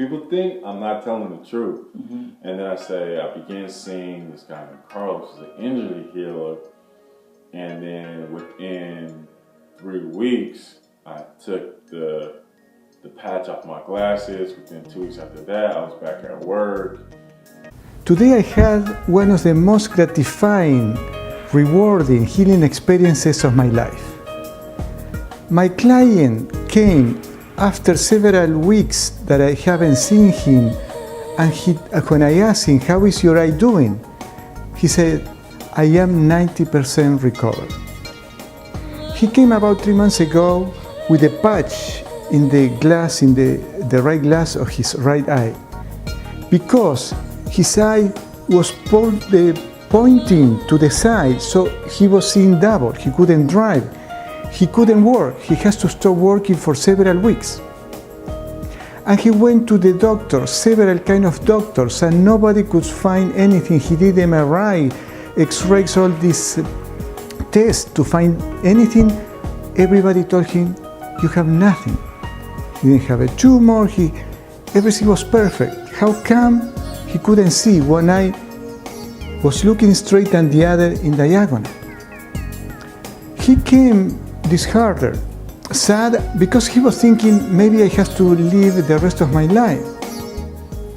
people think I'm not telling the truth. And then I began seeing this guy named Carlos, who's an energy healer. And then within 3 weeks, I took the patch off my glasses. Within 2 weeks after that, I was back at work. Today I had one of the most gratifying, rewarding healing experiences of my life. My client came after several weeks that I haven't seen him, and when I asked him, "How is your eye doing?" he said, "I am 90% recovered." He came about 3 months ago with a patch in the glass, in the right glass of his right eye, because his eye was pointing to the side, so he was seeing double. He couldn't drive, he couldn't work. He has to stop working for several weeks. And he went to the doctor, several kind of doctors, and nobody could find anything. He did MRI, X-rays, all these tests to find anything. Everybody told him, "You have nothing." He didn't have a tumor, everything was perfect. How come he couldn't see? One eye was looking straight and the other in diagonal. He came disheartened, sad, because he was thinking, maybe I have to live the rest of my life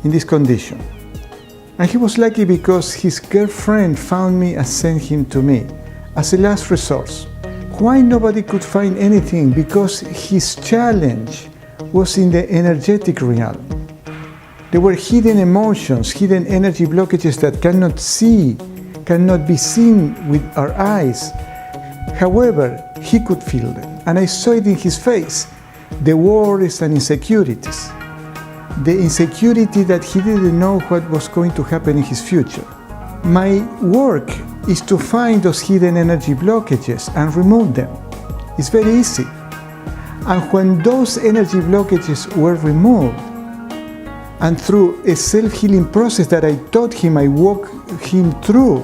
in this condition. And he was lucky because his girlfriend found me and sent him to me as a last resource. Why nobody could find anything? Because his challenge was in the energetic realm. There were hidden emotions, hidden energy blockages that cannot be seen with our eyes. However, he could feel them, and I saw it in his face, the worries and insecurities. The insecurity that he didn't know what was going to happen in his future. My work is to find those hidden energy blockages and remove them. It's very easy. And when those energy blockages were removed, and through a self-healing process that I taught him, I walked him through,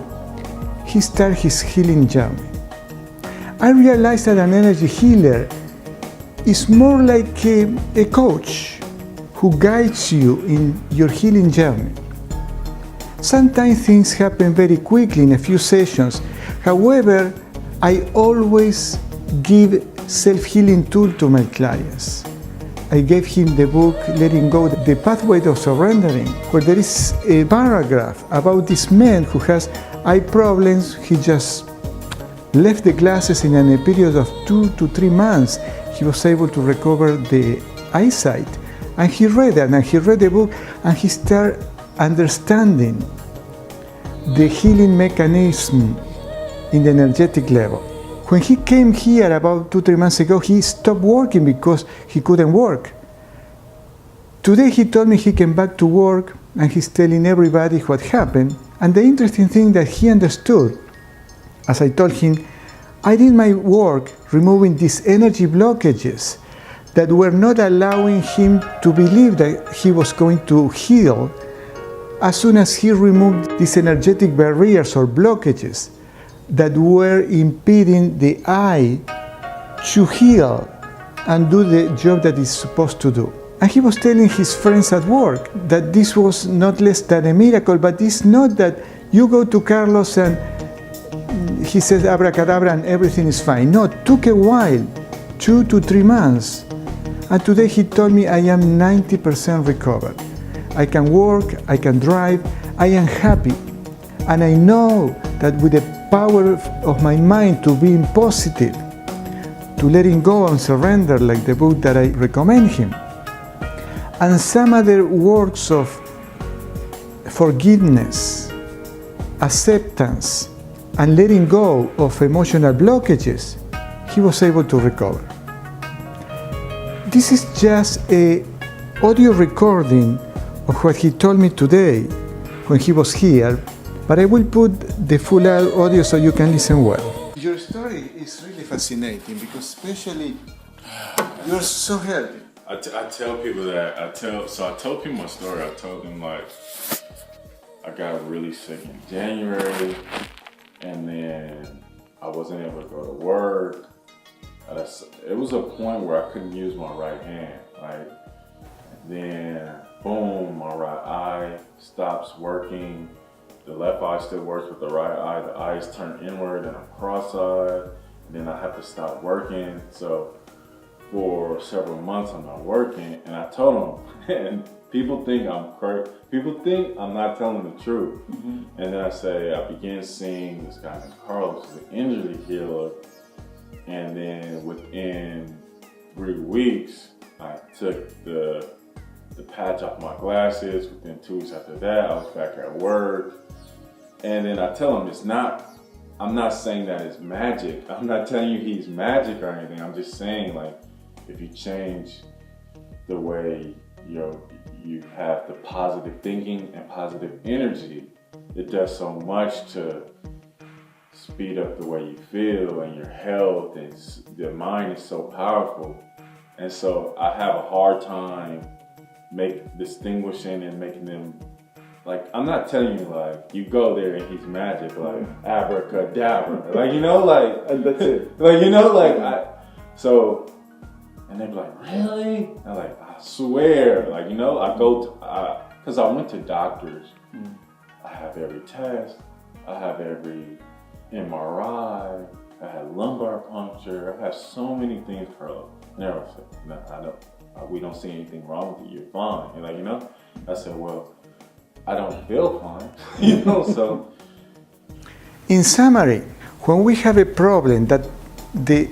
he started his healing journey. I realized that an energy healer is more like a coach who guides you in your healing journey. Sometimes things happen very quickly in a few sessions. However, I always give self-healing tool to my clients. I gave him the book, Letting Go, The Pathway of Surrendering, where there is a paragraph about this man who has eye problems. He just left the glasses in a period of 2 to 3 months. He was able to recover the eyesight. And he read it, and he read the book, and he started understanding the healing mechanism in the energetic level. When he came here about 2-3 months ago, he stopped working because he couldn't work. Today he told me he came back to work and he's telling everybody what happened. And the interesting thing that he understood, as I told him, I did my work removing these energy blockages that were not allowing him to believe that he was going to heal. As soon as he removed these energetic barriers or blockages that were impeding the eye to heal and do the job that it's supposed to do. And he was telling his friends at work that this was not less than a miracle, but it's not that you go to Carlos and he says abracadabra and everything is fine. No, it took a while, 2 to 3 months. And today he told me I am 90% recovered. I can work, I can drive, I am happy. And I know that with the power of my mind to being positive, to letting go and surrender, like the book that I recommend him, and some other works of forgiveness, acceptance, and letting go of emotional blockages, he was able to recover. This is just an audio recording of what he told me today when he was here, but I will put the full audio so you can listen well. Your story is really fascinating because especially you're so healthy. I tell people that, I told people my story. I told them like, I got really sick in January and then I wasn't able to go to work. It was a point where I couldn't use my right hand. Then boom, my right eye stops working. The left eye still works, but the right eye, the eyes turn inward and I'm cross-eyed. And then I have to stop working. So for several months I'm not working, and I told them, and people think I'm crazy. People think I'm not telling the truth. And then I say, I began seeing this guy named Carlos, who's an injury healer. And then within 3 weeks, I took the patch off my glasses. Within 2 weeks after that, I was back at work. And then I tell him I'm not saying that it's magic. I'm not telling you he's magic or anything. I'm just saying, like, if you change the way you have the positive thinking and positive energy, it does so much to speed up the way you feel and your health, and the mind is so powerful. And so I have a hard time distinguishing and making them, like, I'm not telling you like you go there and he's magic, like abracadabra, like, you know, like, and that's it, like, you know, like and they're like, really? I'm like, I swear, like, you know, I go to, because I went to doctors. I have every test, I have every MRI, I had lumbar puncture, I have so many things, Carlos. And they were like, no, we don't see anything wrong with you, you're fine. And, like, you know, I said, well, I don't feel fine, you know, so. In summary, when we have a problem that the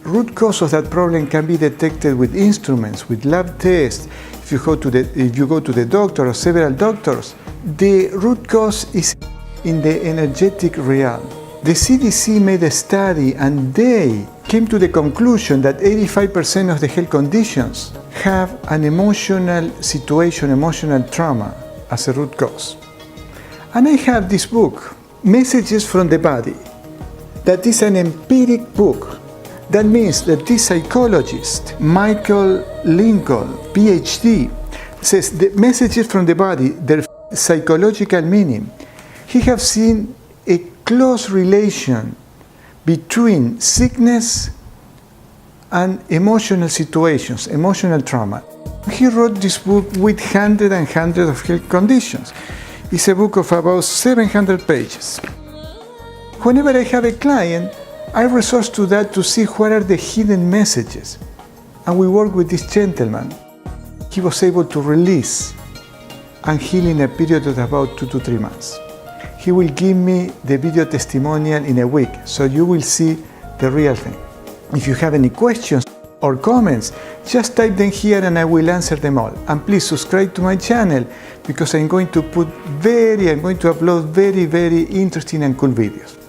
root cause of that problem can be detected with instruments, with lab tests, if you go to the doctor or several doctors, the root cause is in the energetic realm. The CDC made a study and they came to the conclusion that 85% of the health conditions have an emotional situation, emotional trauma as a root cause. And I have this book, Messages from the Body, that is an empiric book. That means that this psychologist, Michael Lincoln, PhD, says the messages from the body, their psychological meaning. He has seen a close relation between sickness and emotional situations, emotional trauma. He wrote this book with hundreds and hundreds of health conditions. It's a book of about 700 pages. Whenever I have a client, I resort to that to see what are the hidden messages. And we work with this gentleman. He was able to release and heal in a period of about 2 to 3 months. He will give me the video testimonial in a week, so you will see the real thing. If you have any questions or comments, just type them here and I will answer them all. And please subscribe to my channel, because I'm going to upload very, very interesting and cool videos.